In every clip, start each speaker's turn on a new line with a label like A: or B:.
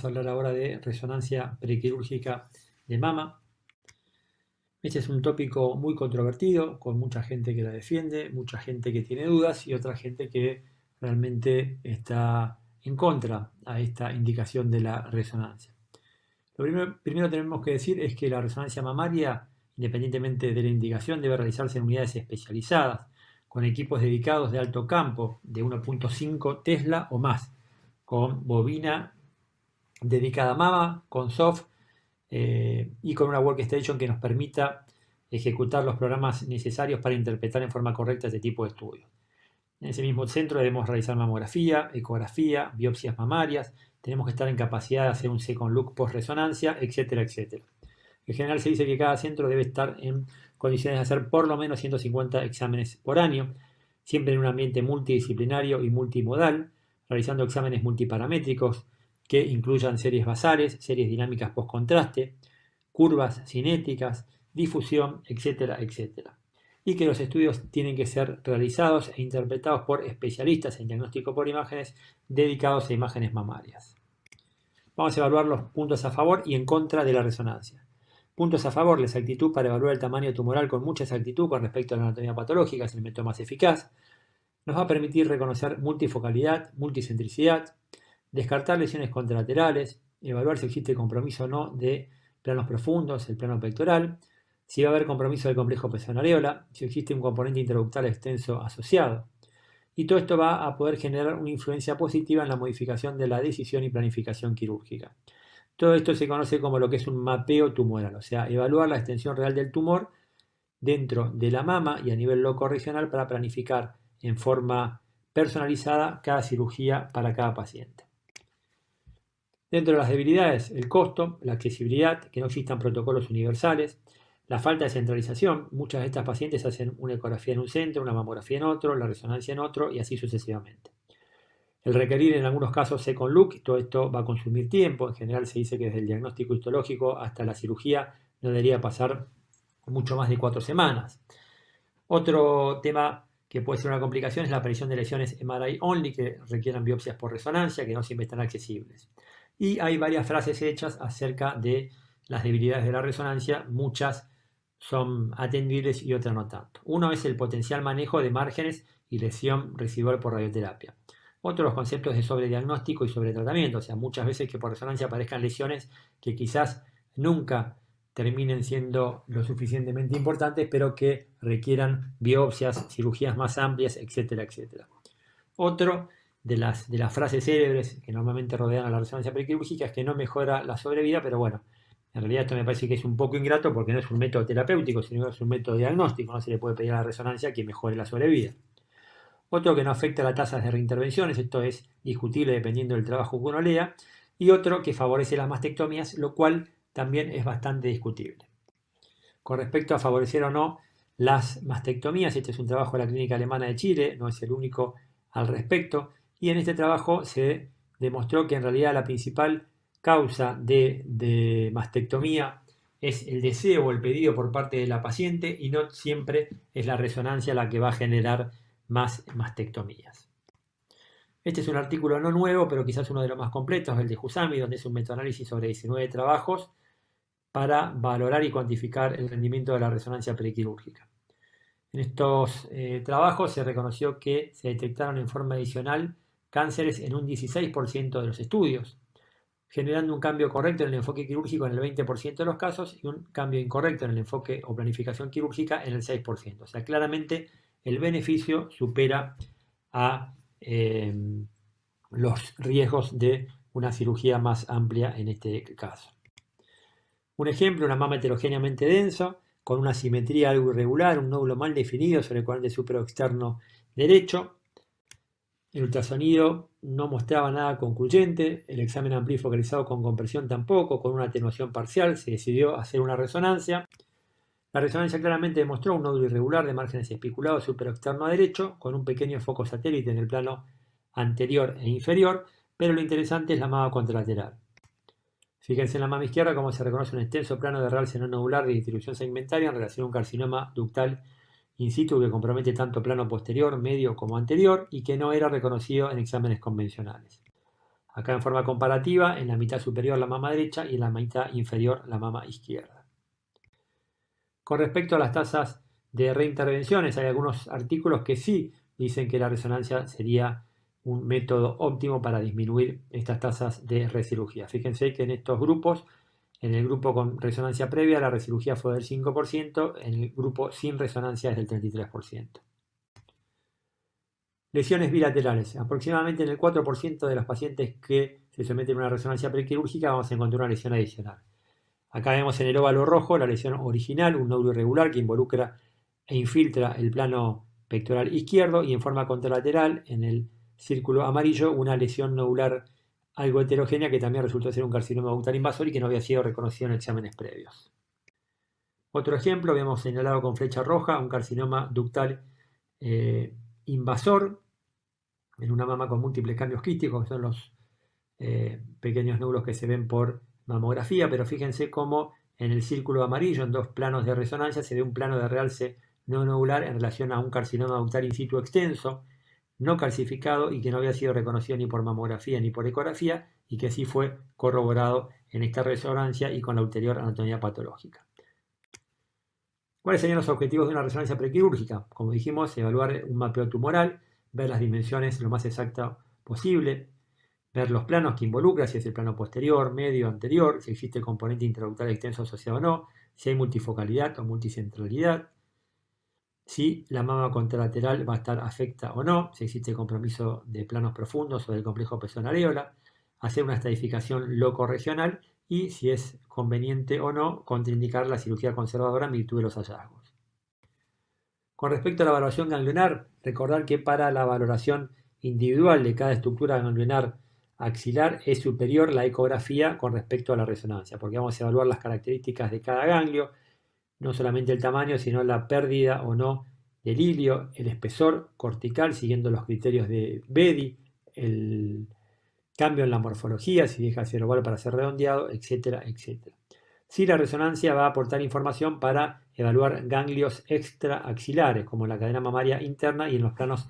A: a hablar ahora de resonancia prequirúrgica de mama. Este es un tópico muy controvertido, con mucha gente que la defiende, mucha gente que tiene dudas y otra gente que realmente está en contra a esta indicación de la resonancia. Lo primero tenemos que decir es que la resonancia mamaria, independientemente de la indicación, debe realizarse en unidades especializadas, con equipos dedicados de alto campo de 1.5 Tesla o más, con bobina dedicada a mama, con soft y con una workstation que nos permita ejecutar los programas necesarios para interpretar en forma correcta este tipo de estudios. En ese mismo centro debemos realizar mamografía, ecografía, biopsias mamarias, tenemos que estar en capacidad de hacer un second look post-resonancia, etcétera, etcétera. En general se dice que cada centro debe estar en condiciones de hacer por lo menos 150 exámenes por año, siempre en un ambiente multidisciplinario y multimodal, realizando exámenes multiparamétricos que incluyan series basales, series dinámicas post-contraste, curvas cinéticas, difusión, etcétera, etcétera. Y que los estudios tienen que ser realizados e interpretados por especialistas en diagnóstico por imágenes dedicados a imágenes mamarias. Vamos a evaluar los puntos a favor y en contra de la resonancia. Puntos a favor: la exactitud para evaluar el tamaño tumoral con mucha exactitud con respecto a la anatomía patológica, es el método más eficaz. Nos va a permitir reconocer multifocalidad, multicentricidad, descartar lesiones contralaterales, evaluar si existe compromiso o no de planos profundos, el plano pectoral, si va a haber compromiso del complejo pezón-areola, si existe un componente intraductal extenso asociado. Y todo esto va a poder generar una influencia positiva en la modificación de la decisión y planificación quirúrgica. Todo esto se conoce como lo que es un mapeo tumoral, o sea, evaluar la extensión real del tumor dentro de la mama y a nivel locorregional para planificar en forma personalizada cada cirugía para cada paciente. Dentro de las debilidades, el costo, la accesibilidad, que no existan protocolos universales, la falta de centralización. Muchas de estas pacientes hacen una ecografía en un centro, una mamografía en otro, la resonancia en otro y así sucesivamente. El requerir en algunos casos second look, todo esto va a consumir tiempo. En general se dice que desde el diagnóstico histológico hasta la cirugía no debería pasar mucho más de 4 semanas. Otro tema que puede ser una complicación es la aparición de lesiones MRI only que requieran biopsias por resonancia, que no siempre están accesibles. Y hay varias frases hechas acerca de las debilidades de la resonancia, muchas son atendibles y otras no tanto. Uno es el potencial manejo de márgenes y lesión residual por radioterapia. Otro, los conceptos de sobrediagnóstico y sobretratamiento, o sea, muchas veces que por resonancia aparezcan lesiones que quizás nunca terminen siendo lo suficientemente importantes, pero que requieran biopsias, cirugías más amplias, etcétera, etcétera. Otro de las frases célebres que normalmente rodean a la resonancia prequirúrgica es que no mejora la sobrevida, pero bueno, en realidad esto me parece que es un poco ingrato porque no es un método terapéutico, sino que es un método diagnóstico, no se le puede pedir a la resonancia que mejore la sobrevida. Otro, que no afecta a las tasas de reintervenciones, esto es discutible dependiendo del trabajo que uno lea, y otro que favorece las mastectomías, lo cual también es bastante discutible. Con respecto a favorecer o no las mastectomías, este es un trabajo de la Clínica Alemana de Chile, no es el único al respecto, y en este trabajo se demostró que en realidad la principal causa de mastectomía es el deseo o el pedido por parte de la paciente y no siempre es la resonancia la que va a generar más mastectomías. Este es un artículo no nuevo, pero quizás uno de los más completos, el de Husami, donde es un metaanálisis sobre 19 trabajos para valorar y cuantificar el rendimiento de la resonancia prequirúrgica. En estos trabajos se reconoció que se detectaron en forma adicional cánceres en un 16% de los estudios, generando un cambio correcto en el enfoque quirúrgico en el 20% de los casos y un cambio incorrecto en el enfoque o planificación quirúrgica en el 6%. O sea, claramente el beneficio supera a los riesgos de una cirugía más amplia en este caso. Un ejemplo, una mama heterogéneamente densa, con una simetría algo irregular, un nódulo mal definido sobre el cuadrante superior externo derecho. El ultrasonido no mostraba nada concluyente, el examen amplifocalizado con compresión tampoco, con una atenuación parcial, se decidió hacer una resonancia. La resonancia claramente demostró un nódulo irregular de márgenes espiculados superior externo a derecho, con un pequeño foco satélite en el plano anterior e inferior, pero lo interesante es la mama contralateral. Fíjense en la mama izquierda cómo se reconoce un extenso plano de realce no nodular de distribución segmentaria en relación a un carcinoma ductal in situ que compromete tanto plano posterior, medio como anterior y que no era reconocido en exámenes convencionales. Acá en forma comparativa, en la mitad superior la mama derecha y en la mitad inferior la mama izquierda. Con respecto a las tasas de reintervenciones, hay algunos artículos que sí dicen que la resonancia sería un método óptimo para disminuir estas tasas de recirugía. Fíjense que en estos grupos, en el grupo con resonancia previa, la recirugía fue del 5%, en el grupo sin resonancia es del 33%. Lesiones bilaterales. Aproximadamente en el 4% de los pacientes que se someten a una resonancia prequirúrgica vamos a encontrar una lesión adicional. Acá vemos en el óvalo rojo la lesión original, un nódulo irregular que involucra e infiltra el plano pectoral izquierdo, y en forma contralateral, en el círculo amarillo, una lesión nodular algo heterogénea que también resultó ser un carcinoma ductal invasor y que no había sido reconocido en exámenes previos. Otro ejemplo, vemos señalado con flecha roja un carcinoma ductal invasor en una mama con múltiples cambios quísticos, que son los pequeños nódulos que se ven por mamografía, pero fíjense cómo en el círculo amarillo, en dos planos de resonancia, se ve un plano de realce no nodular en relación a un carcinoma ductal in situ extenso, no calcificado y que no había sido reconocido ni por mamografía ni por ecografía, y que sí fue corroborado en esta resonancia y con la ulterior anatomía patológica. ¿Cuáles serían los objetivos de una resonancia prequirúrgica? Como dijimos, evaluar un mapeo tumoral, ver las dimensiones lo más exacta posible, ver los planos que involucra, si es el plano posterior, medio, anterior, si existe componente intraductal extenso asociado o no, si hay multifocalidad o multicentralidad, si la mama contralateral va a estar afecta o no, si existe compromiso de planos profundos o del complejo pezón-areola, hacer una estratificación locorregional y, si es conveniente o no, contraindicar la cirugía conservadora en virtud de los hallazgos. Con respecto a la valoración ganglionar, recordar que para la valoración individual de cada estructura ganglionar axilar es superior la ecografía con respecto a la resonancia, porque vamos a evaluar las características de cada ganglio, no solamente el tamaño, sino la pérdida o no del hilio, el espesor cortical, siguiendo los criterios de Betti, el cambio en la morfología, si deja de ser oval para ser redondeado, etcétera, etcétera. Sí, la resonancia va a aportar información para evaluar ganglios extraaxilares, como en la cadena mamaria interna y en los planos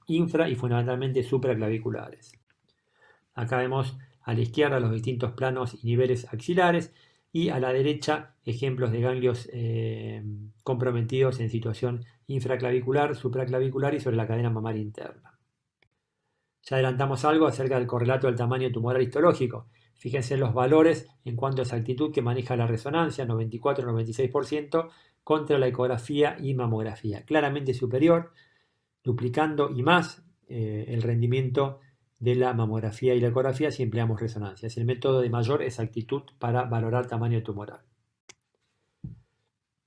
A: infra y fundamentalmente supraclaviculares. Acá vemos a la izquierda los distintos planos y niveles axilares, y a la derecha ejemplos de ganglios comprometidos en situación infraclavicular, supraclavicular y sobre la cadena mamaria interna. Ya adelantamos algo acerca del correlato del tamaño tumoral histológico. Fíjense en los valores en cuanto a exactitud que maneja la resonancia, 94-96%, contra la ecografía y mamografía. Claramente superior, duplicando y más el rendimiento de la mamografía y la ecografía si empleamos resonancia. Es el método de mayor exactitud para valorar tamaño tumoral.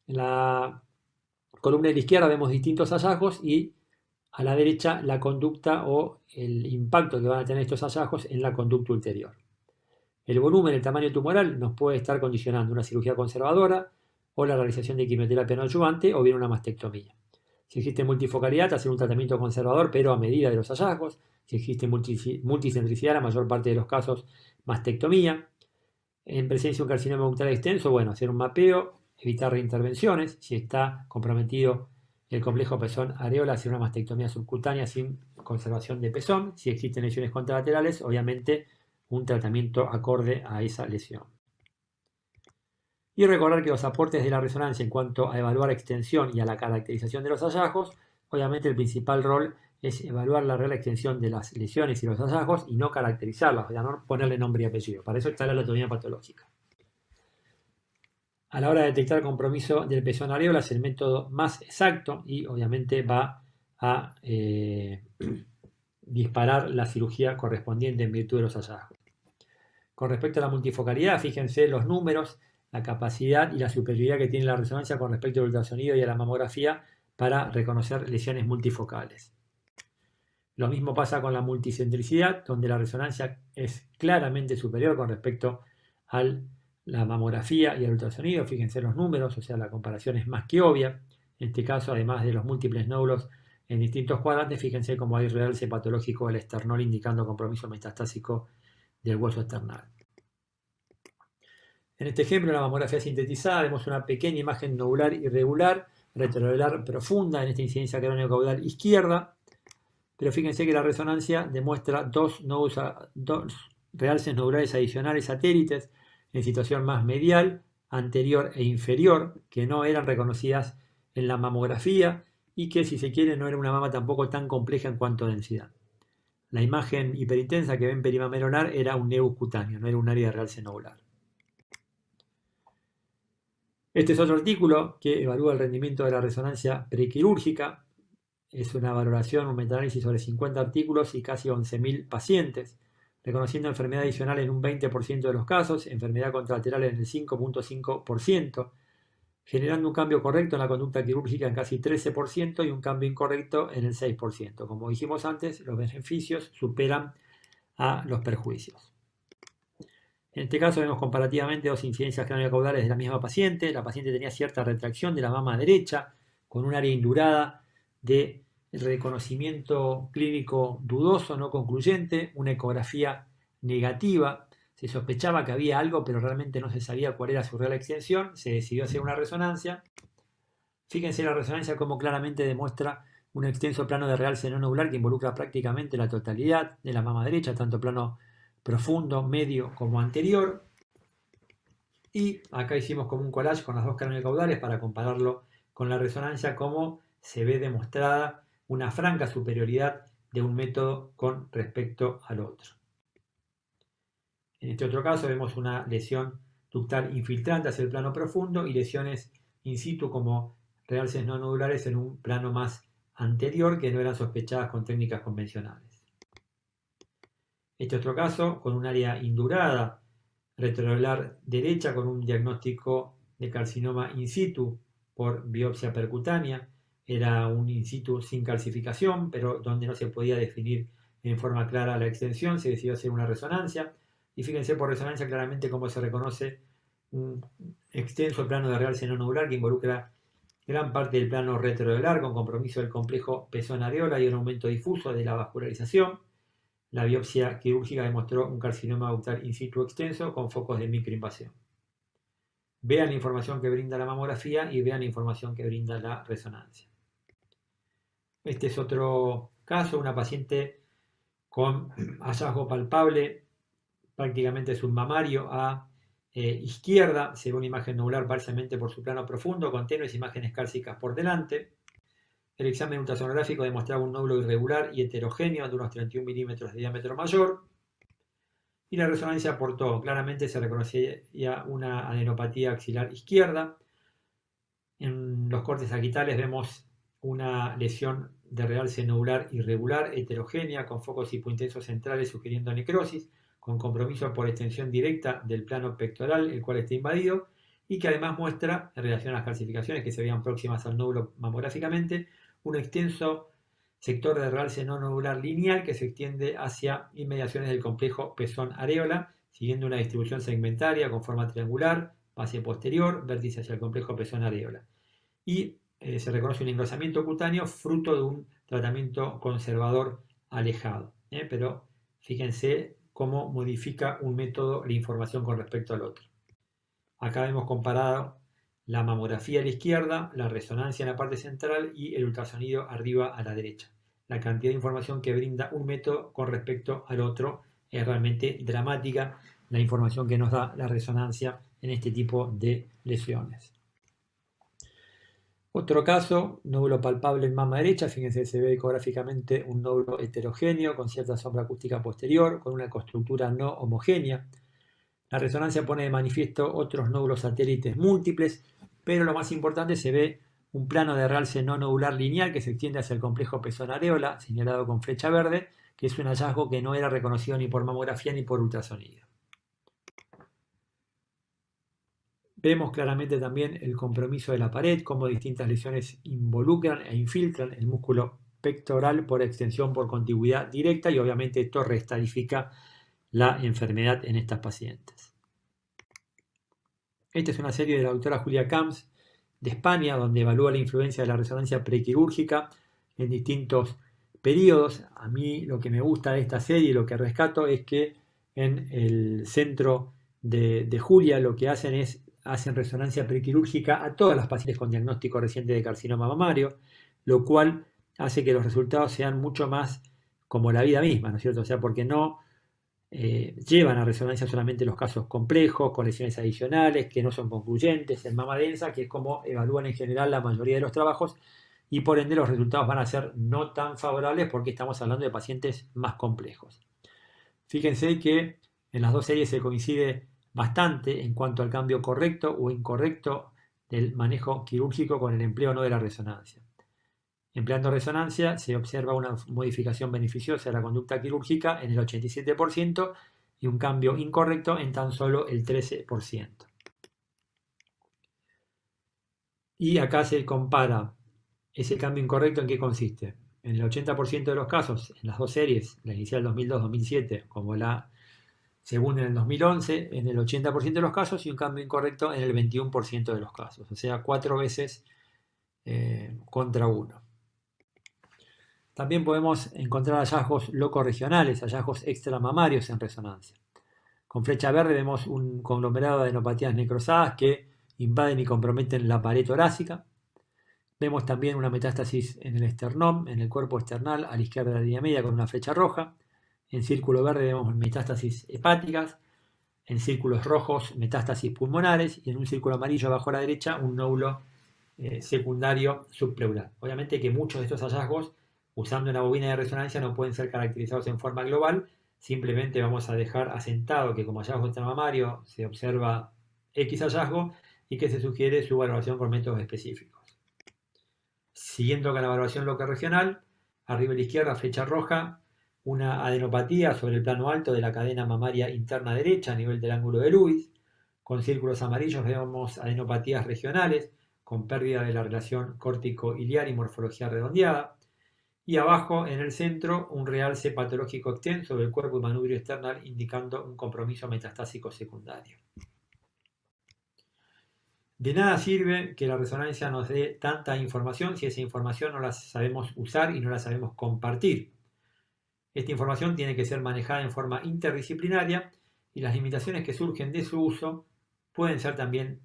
A: En la columna de la izquierda vemos distintos hallazgos y a la derecha la conducta o el impacto que van a tener estos hallazgos en la conducta ulterior. El volumen, el tamaño tumoral nos puede estar condicionando una cirugía conservadora o la realización de quimioterapia no adyuvante o bien una mastectomía. Si existe multifocalidad, hacer un tratamiento conservador pero a medida de los hallazgos. Si existe multicentricidad, la mayor parte de los casos, mastectomía. En presencia de un carcinoma ductal extenso, bueno, hacer un mapeo, evitar reintervenciones. Si está comprometido el complejo pezón-areola, hacer una mastectomía subcutánea sin conservación de pezón. Si existen lesiones contralaterales, obviamente un tratamiento acorde a esa lesión. Y recordar que los aportes de la resonancia en cuanto a evaluar extensión y a la caracterización de los hallazgos, obviamente el principal rol es evaluar la real extensión de las lesiones y los hallazgos y no caracterizarlas, o sea, no ponerle nombre y apellido. Para eso está la anatomía patológica. A la hora de detectar compromiso del pezón areola es el método más exacto y obviamente va a disparar la cirugía correspondiente en virtud de los hallazgos. Con respecto a la multifocalidad, fíjense los números, la capacidad y la superioridad que tiene la resonancia con respecto al ultrasonido y a la mamografía para reconocer lesiones multifocales. Lo mismo pasa con la multicentricidad, donde la resonancia es claramente superior con respecto a la mamografía y al ultrasonido. Fíjense los números, o sea, la comparación es más que obvia. En este caso, además de los múltiples nódulos en distintos cuadrantes, fíjense cómo hay realce patológico del esternón indicando compromiso metastásico del hueso esternal. En este ejemplo, en la mamografía sintetizada, vemos una pequeña imagen nodular irregular, retrovelar profunda en esta incidencia craneocaudal izquierda, pero fíjense que la resonancia demuestra dos realces nodulares adicionales satélites en situación más medial, anterior e inferior, que no eran reconocidas en la mamografía y que, si se quiere, no era una mama tampoco tan compleja en cuanto a densidad. La imagen hiperintensa que ven perimamelonar era un nebus cutáneo, no era un área de realce nodular. Este es otro artículo que evalúa el rendimiento de la resonancia prequirúrgica. Es una valoración, un metaanálisis sobre 50 artículos y casi 11.000 pacientes, reconociendo enfermedad adicional en un 20% de los casos, enfermedad contralateral en el 5.5%, generando un cambio correcto en la conducta quirúrgica en casi 13% y un cambio incorrecto en el 6%. Como dijimos antes, los beneficios superan a los perjuicios. En este caso vemos comparativamente dos incidencias craneocaudales de la misma paciente. La paciente tenía cierta retracción de la mama derecha, con un área indurada de reconocimiento clínico dudoso, no concluyente, una ecografía negativa. Se sospechaba que había algo, pero realmente no se sabía cuál era su real extensión. Se decidió hacer una resonancia. Fíjense la resonancia como claramente demuestra un extenso plano de realce no nodular que involucra prácticamente la totalidad de la mama derecha, tanto plano profundo, medio como anterior. Y acá hicimos como un collage con las dos craneocaudales para compararlo con la resonancia, como se ve demostrada una franca superioridad de un método con respecto al otro. En este otro caso vemos una lesión ductal infiltrante hacia el plano profundo y lesiones in situ como realces no nodulares en un plano más anterior que no eran sospechadas con técnicas convencionales. Este otro caso con un área indurada retronodular derecha con un diagnóstico de carcinoma in situ por biopsia percutánea. Era un in situ sin calcificación, pero donde no se podía definir en forma clara la extensión, se decidió hacer una resonancia. Y fíjense por resonancia claramente cómo se reconoce un extenso plano de realce no nodular que involucra gran parte del plano retronodular con compromiso del complejo pezón-areola y un aumento difuso de la vascularización. La biopsia quirúrgica demostró un carcinoma ductal in situ extenso con focos de microinvasión. Vean la información que brinda la mamografía y vean la información que brinda la resonancia. Este es otro caso, una paciente con hallazgo palpable prácticamente submamario a izquierda. Se ve una imagen nodular parcialmente por su plano profundo, con tenues imágenes cálcicas por delante. El examen ultrasonográfico demostraba un nódulo irregular y heterogéneo de unos 31 milímetros de diámetro mayor. Y la resonancia aportó, claramente se reconocía una adenopatía axilar izquierda. En los cortes sagittales vemos una lesión de realce nodular irregular, heterogénea, con focos hipointensos centrales sugiriendo necrosis, con compromiso por extensión directa del plano pectoral, el cual está invadido, y que además muestra, en relación a las calcificaciones que se veían próximas al nódulo mamográficamente, un extenso sector de realce no nodular lineal que se extiende hacia inmediaciones del complejo pezón-areola, siguiendo una distribución segmentaria con forma triangular, base posterior, vértice hacia el complejo pezón-areola. Y se reconoce un engrosamiento cutáneo fruto de un tratamiento conservador alejado. Pero fíjense cómo modifica un método la información con respecto al otro. Acá hemos comparado la mamografía a la izquierda, la resonancia en la parte central y el ultrasonido arriba a la derecha. La cantidad de información que brinda un método con respecto al otro es realmente dramática, la información que nos da la resonancia en este tipo de lesiones. Otro caso, nódulo palpable en mama derecha. Fíjense, se ve ecográficamente un nódulo heterogéneo con cierta sombra acústica posterior, con una ecoestructura no homogénea. La resonancia pone de manifiesto otros nódulos satélites múltiples, pero lo más importante, se ve un plano de realce no nodular lineal que se extiende hacia el complejo pezón-areola, señalado con flecha verde, que es un hallazgo que no era reconocido ni por mamografía ni por ultrasonido. Vemos claramente también el compromiso de la pared, cómo distintas lesiones involucran e infiltran el músculo pectoral por extensión por contigüidad directa, y obviamente esto restadifica la enfermedad en estas pacientes. Esta es una serie de la doctora Julia Camps de España, donde evalúa la influencia de la resonancia prequirúrgica en distintos periodos. A mí lo que me gusta de esta serie y lo que rescato es que en el centro de Julia lo que hacen resonancia prequirúrgica a todas las pacientes con diagnóstico reciente de carcinoma mamario, lo cual hace que los resultados sean mucho más como la vida misma, ¿no es cierto? O sea, porque no llevan a resonancia solamente los casos complejos, con lesiones adicionales, que no son concluyentes, en mama densa, que es como evalúan en general la mayoría de los trabajos, y por ende los resultados van a ser no tan favorables porque estamos hablando de pacientes más complejos. Fíjense que en las dos series se coincide bastante en cuanto al cambio correcto o incorrecto del manejo quirúrgico con el empleo o no de la resonancia. Empleando resonancia se observa una modificación beneficiosa de la conducta quirúrgica en el 87% y un cambio incorrecto en tan solo el 13%. Y acá se compara ese cambio incorrecto en qué consiste. En el 80% de los casos, en las dos series, la inicial 2002-2007 como la segunda en el 2011, en el 80% de los casos, y un cambio incorrecto en el 21% de los casos. O sea, 4 veces contra 1. También podemos encontrar hallazgos locorregionales, hallazgos extramamarios en resonancia. Con flecha verde vemos un conglomerado de adenopatías necrosadas que invaden y comprometen la pared torácica. Vemos también una metástasis en el esternón, en el cuerpo external, a la izquierda de la línea media con una flecha roja. En círculo verde vemos metástasis hepáticas. En círculos rojos, metástasis pulmonares. Y en un círculo amarillo abajo a la derecha, un nódulo secundario subpleural. Obviamente que muchos de estos hallazgos, usando una bobina de resonancia, no pueden ser caracterizados en forma global. Simplemente vamos a dejar asentado que como hallazgo extramamario se observa X hallazgo y que se sugiere su valoración con métodos específicos. Siguiendo con la evaluación locorregional, arriba a la izquierda, flecha roja, una adenopatía sobre el plano alto de la cadena mamaria interna derecha a nivel del ángulo de Lewis. Con círculos amarillos vemos adenopatías regionales con pérdida de la relación córtico-iliar y morfología redondeada. Y abajo, en el centro, un realce patológico extenso del cuerpo y manubrio external indicando un compromiso metastásico secundario. De nada sirve que la resonancia nos dé tanta información si esa información no la sabemos usar y no la sabemos compartir. Esta información tiene que ser manejada en forma interdisciplinaria y las limitaciones que surgen de su uso pueden ser también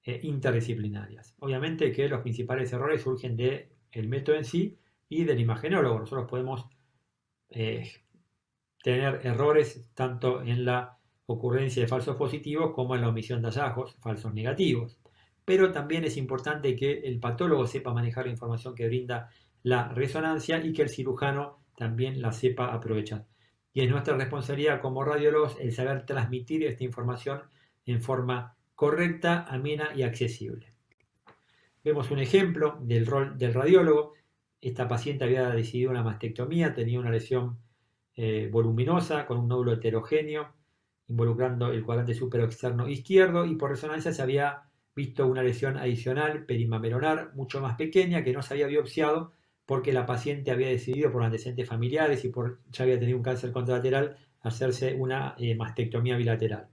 A: interdisciplinarias. Obviamente que los principales errores surgen del método en sí y del imagenólogo. Nosotros podemos tener errores tanto en la ocurrencia de falsos positivos como en la omisión de hallazgos falsos negativos. Pero también es importante que el patólogo sepa manejar la información que brinda la resonancia y que el cirujano también la sepa aprovechar. Y es nuestra responsabilidad como radiólogos el saber transmitir esta información en forma correcta, amena y accesible. Vemos un ejemplo del rol del radiólogo. Esta paciente había decidido una mastectomía, tenía una lesión voluminosa con un nódulo heterogéneo involucrando el cuadrante superoexterno izquierdo y por resonancia se había visto una lesión adicional perimamelonar mucho más pequeña que no se había biopsiado porque la paciente había decidido por antecedentes familiares y ya había tenido un cáncer contralateral hacerse una mastectomía bilateral.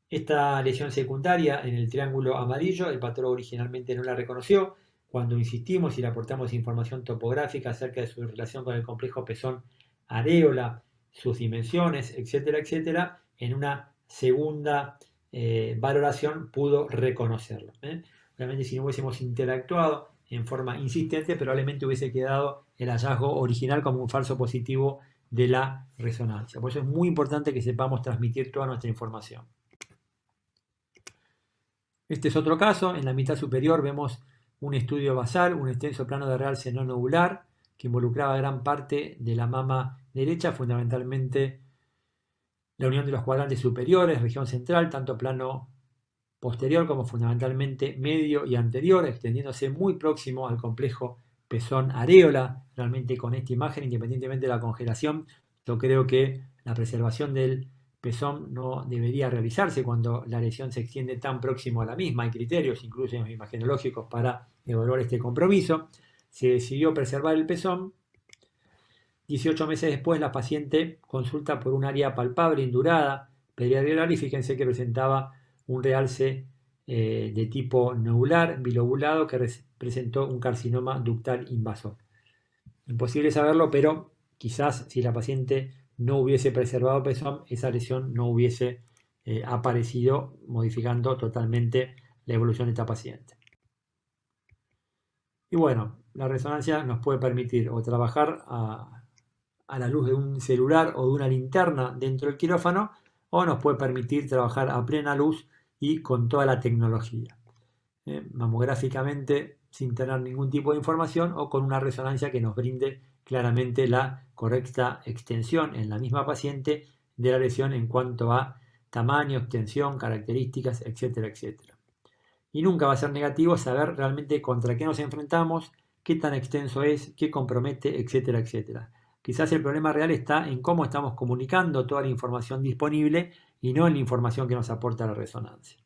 A: Esta lesión secundaria en el triángulo amarillo, el patólogo originalmente no la reconoció. Cuando insistimos y le aportamos información topográfica acerca de su relación con el complejo pezón-areola, sus dimensiones, etcétera, etcétera, en una segunda valoración pudo reconocerlo. Obviamente si no hubiésemos interactuado en forma insistente, probablemente hubiese quedado el hallazgo original como un falso positivo de la resonancia. Por eso es muy importante que sepamos transmitir toda nuestra información. Este es otro caso. En la mitad superior vemos un estudio basal, un extenso plano de realce no nodular que involucraba gran parte de la mama derecha, fundamentalmente la unión de los cuadrantes superiores, región central, tanto plano posterior como fundamentalmente medio y anterior, extendiéndose muy próximo al complejo pezón-areola. Realmente con esta imagen, independientemente de la congelación, yo creo que la preservación del pezón no debería realizarse cuando la lesión se extiende tan próximo a la misma. Hay criterios, incluso imagenológicos, para evaluar este compromiso. Se decidió preservar el pezón. 18 meses después, la paciente consulta por un área palpable, indurada, periareolar, y fíjense que presentaba un realce de tipo nodular, bilobulado, que presentó un carcinoma ductal invasor. Imposible saberlo, pero quizás si la paciente no hubiese preservado pezón, esa lesión no hubiese aparecido, modificando totalmente la evolución de esta paciente. Y bueno, la resonancia nos puede permitir o trabajar a la luz de un celular o de una linterna dentro del quirófano, o nos puede permitir trabajar a plena luz y con toda la tecnología, mamográficamente sin tener ningún tipo de información o con una resonancia que nos brinde claramente la correcta extensión en la misma paciente de la lesión en cuanto a tamaño, extensión, características, etcétera, etcétera. Y nunca va a ser negativo saber realmente contra qué nos enfrentamos, qué tan extenso es, qué compromete, etcétera, etcétera. Quizás el problema real está en cómo estamos comunicando toda la información disponible y no en la información que nos aporta la resonancia.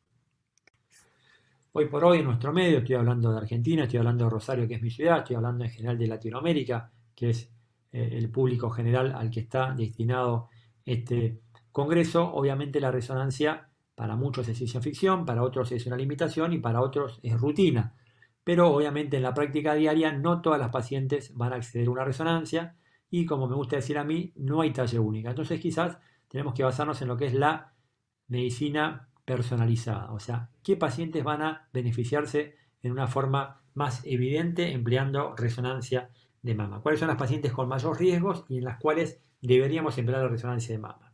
A: Hoy por hoy en nuestro medio, estoy hablando de Argentina, estoy hablando de Rosario, que es mi ciudad, estoy hablando en general de Latinoamérica, que es el público general al que está destinado este congreso. Obviamente la resonancia para muchos es ciencia ficción, para otros es una limitación y para otros es rutina. Pero obviamente en la práctica diaria no todas las pacientes van a acceder a una resonancia y, como me gusta decir a mí, no hay talla única. Entonces quizás tenemos que basarnos en lo que es la medicina personalizada, o sea, qué pacientes van a beneficiarse en una forma más evidente empleando resonancia de mama. ¿Cuáles son las pacientes con mayor riesgos y en las cuales deberíamos emplear la resonancia de mama?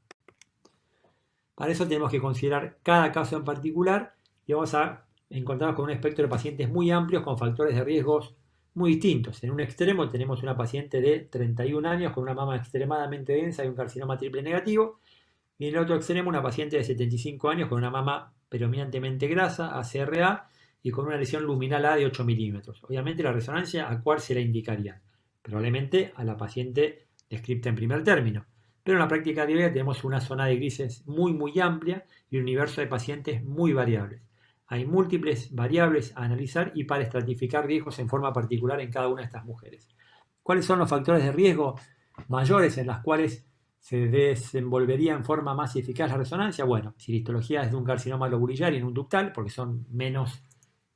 A: Para eso tenemos que considerar cada caso en particular y vamos a encontrarnos con un espectro de pacientes muy amplios con factores de riesgos muy distintos. En un extremo tenemos una paciente de 31 años con una mama extremadamente densa y un carcinoma triple negativo. Y en el otro extremo, una paciente de 75 años con una mama predominantemente grasa, ACRA, y con una lesión luminal A de 8 milímetros. Obviamente la resonancia, ¿a cuál se la indicaría? Probablemente a la paciente descrita en primer término. Pero en la práctica diaria tenemos una zona de grises muy amplia y un universo de pacientes muy variables. Hay múltiples variables a analizar y para estratificar riesgos en forma particular en cada una de estas mujeres. ¿Cuáles son los factores de riesgo mayores en las cuales se desenvolvería en forma más eficaz la resonancia? Bueno, si la histología es de un carcinoma lobulillar y en un ductal, porque son menos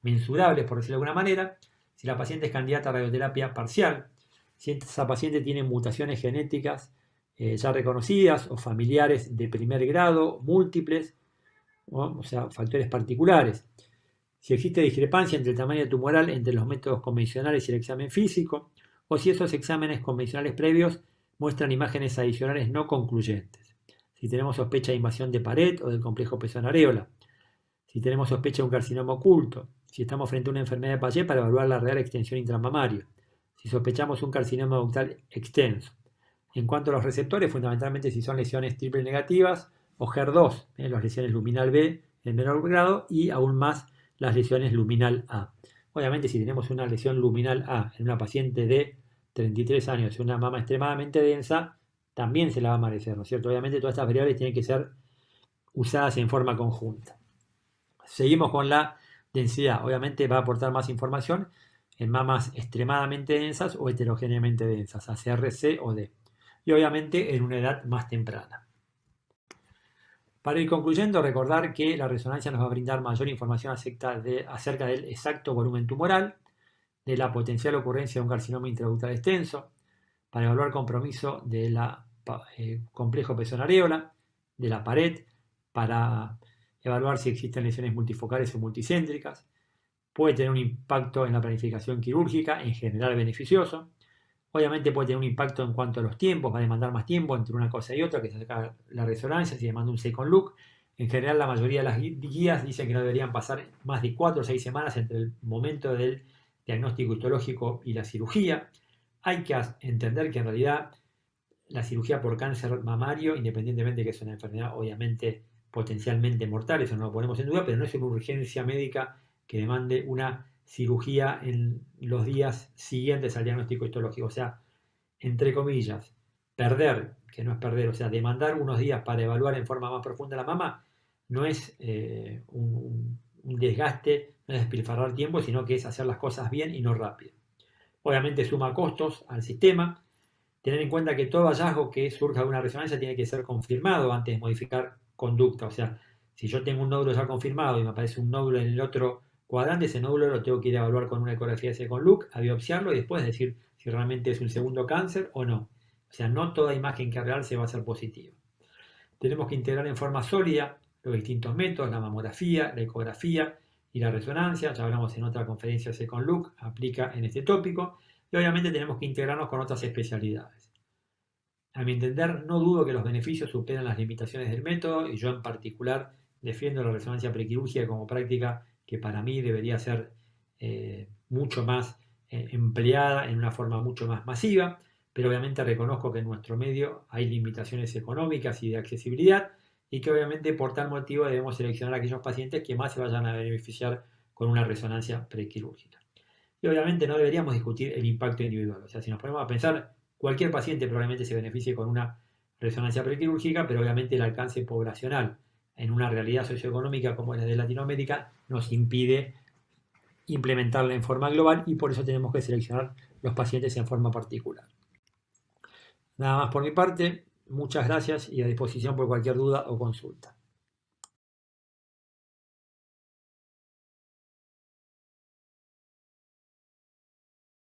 A: mensurables, por decirlo de alguna manera. Si la paciente es candidata a radioterapia parcial, si esa paciente tiene mutaciones genéticas ya reconocidas o familiares de primer grado, múltiples, o sea, factores particulares. Si existe discrepancia entre el tamaño tumoral entre los métodos convencionales y el examen físico, o si esos exámenes convencionales previos muestran imágenes adicionales no concluyentes. Si tenemos sospecha de invasión de pared o del complejo pezón-areola. Si tenemos sospecha de un carcinoma oculto. Si estamos frente a una enfermedad de Paget para evaluar la real extensión intramamaria. Si sospechamos un carcinoma ductal extenso. En cuanto a los receptores, fundamentalmente si son lesiones triple negativas o HER2, las lesiones luminal B en menor grado y aún más las lesiones luminal A. Obviamente si tenemos una lesión luminal A en una paciente de 33 años y una mama extremadamente densa, también se la va a amanecer, ¿no es cierto? Obviamente todas estas variables tienen que ser usadas en forma conjunta. Seguimos con la densidad. Obviamente va a aportar más información en mamas extremadamente densas o heterogéneamente densas, ACR-C o D. Y obviamente en una edad más temprana. Para ir concluyendo, recordar que la resonancia nos va a brindar mayor información acerca del exacto volumen tumoral, de la potencial ocurrencia de un carcinoma intraductal extenso, para evaluar compromiso del complejo pezón-areola, de la pared, para evaluar si existen lesiones multifocales o multicéntricas. Puede tener un impacto en la planificación quirúrgica, en general beneficioso. Obviamente puede tener un impacto en cuanto a los tiempos, va a demandar más tiempo entre una cosa y otra, que se saca la resonancia, si demanda un second look. En general la mayoría de las guías dicen que no deberían pasar más de 4 o 6 semanas entre el momento del diagnóstico histológico y la cirugía. Hay que entender que en realidad la cirugía por cáncer mamario, independientemente de que es una enfermedad obviamente potencialmente mortal, eso no lo ponemos en duda, pero no es una urgencia médica que demande una cirugía en los días siguientes al diagnóstico histológico. O sea, entre comillas, perder, que no es perder, o sea, demandar unos días para evaluar en forma más profunda la mama, no es un desgaste, no es despilfarrar tiempo, sino que es hacer las cosas bien y no rápido. Obviamente suma costos al sistema. Tener en cuenta que todo hallazgo que surja de una resonancia tiene que ser confirmado antes de modificar conducta. O sea, si yo tengo un nódulo ya confirmado y me aparece un nódulo en el otro cuadrante, ese nódulo lo tengo que ir a evaluar con una ecografía de second look, a biopsiarlo y después decir si realmente es un segundo cáncer o no. O sea, no toda imagen que realce va a ser positiva. Tenemos que integrar en forma sólida los distintos métodos, la mamografía, la ecografía y la resonancia. Ya hablamos en otra conferencia second look, aplica en este tópico. Y obviamente tenemos que integrarnos con otras especialidades. A mi entender, no dudo que los beneficios superan las limitaciones del método y yo en particular defiendo la resonancia prequirúrgica como práctica que para mí debería ser mucho más empleada en una forma mucho más masiva, pero obviamente reconozco que en nuestro medio hay limitaciones económicas y de accesibilidad y que obviamente por tal motivo debemos seleccionar a aquellos pacientes que más se vayan a beneficiar con una resonancia prequirúrgica. Y obviamente no deberíamos discutir el impacto individual, o sea, si nos ponemos a pensar, cualquier paciente probablemente se beneficie con una resonancia prequirúrgica, pero obviamente el alcance poblacional en una realidad socioeconómica como la de Latinoamérica nos impide implementarla en forma global y por eso tenemos que seleccionar los pacientes en forma particular. Nada más por mi parte, muchas gracias y a disposición por cualquier duda o consulta.